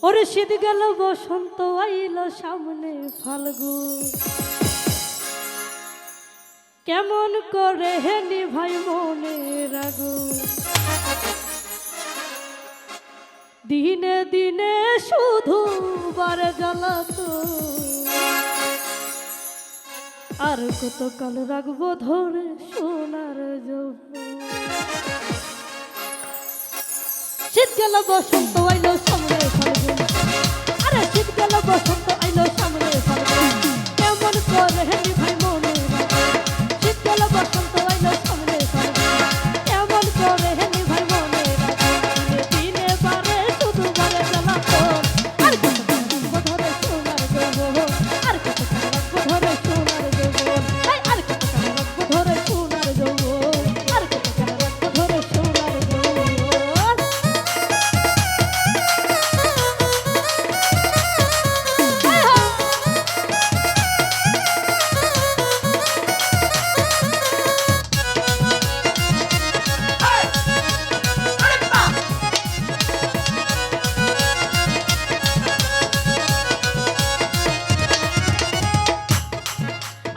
ওরে শীত গেল বসন্ত আইল সামনে ফাল্গুন, কেমন করে হেলি ভাই মনে আগুন। দিনে দিনে শুধু বারে জ্বালাতো, আর কতকাল রাখবো ধরে সোনার যৌবন। শীত গেল বসন্ত আইলো সামনে ফাল্গুন, আরে শীত গেল বসন্ত আইলো সামনে ফাল্গুন, কেমন করে হেলি ভাই মনে আগুন। শীত গেল বসন্ত আইলো সামনে ফাল্গুন, কেমন করে হেলি ভাই মনে আগুন। দিনে বারে শুধু বারে জ্বালাতো, আর কতকাল রাখবো ধরে সোনার যৌবন, আর কতকাল রাখবো ধরে সোনার যৌবন, আর কতকাল রাখবো ধরে সোনার যৌবন, আর কতকাল রাখবো ধরে সোনার যৌবন।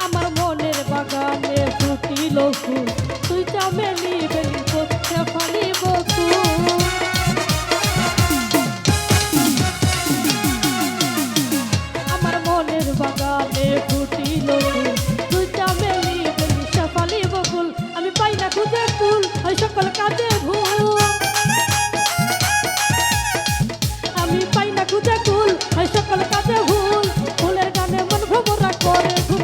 আমার মনের বাগানে ফুটিল ফুল, তুই চামেলি বেলি পথে ফালিব তুল। আমার মনের বাগানে ফুটিল ফুল, তুই চামেলি বেলি ফালিব ফুল। আমি পাই না খুঁজে ফুল, ওই সকল কাজে ভুল। আমি পাই না খুঁজে ফুল, ওই সকল কাজে ভুল। ফুলের গানে মন ভ্রমরা করে ঘুম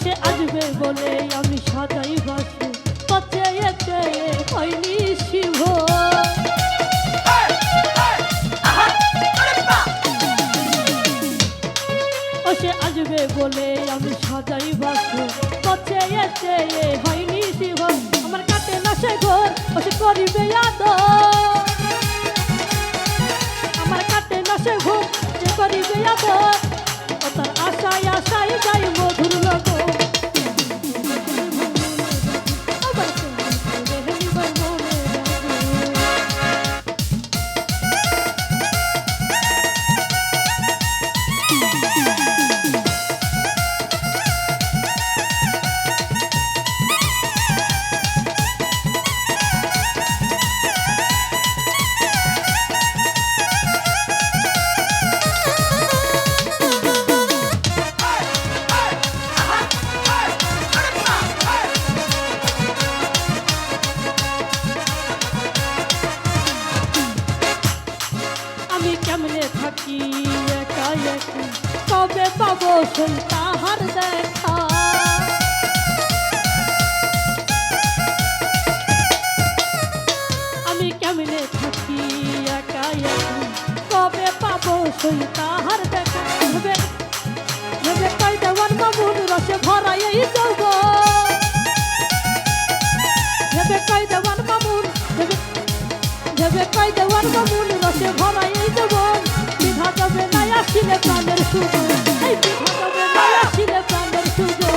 সে আসবে বলে আমি সাজাই বাসু, পচে এতে হয়নি শিব। ও সে আসবে বলে আমি সাজাই বাসু, পচে এতে হয়নি শিব। আমার কাটে না সে ঘর, ও সে করিবে আদর। আমার কাটে না সে ঘর, সে করিবে আদর। ও তার আশায় আশায় যাই মধুর লগন। কেমনে থাকি একা একা, কবে পাবো সেই তাহার দেখা। আমি কেমনে থাকি একা একা, কবে পাবো সেই তাহার দেখা। ভেবে ভেবে কই দেওয়ার মামুন রসে ভরা এই যৌবন। ভেবে কই দেওয়ার মামুন, ভেবে কই দেওয়ার মামুন রসে ভরা এই যৌবন। বিধা তবে নাই আসিলে প্রাণের সুযোগ, এই বিধা তবে নাই আসিলে প্রাণের সুযোগ।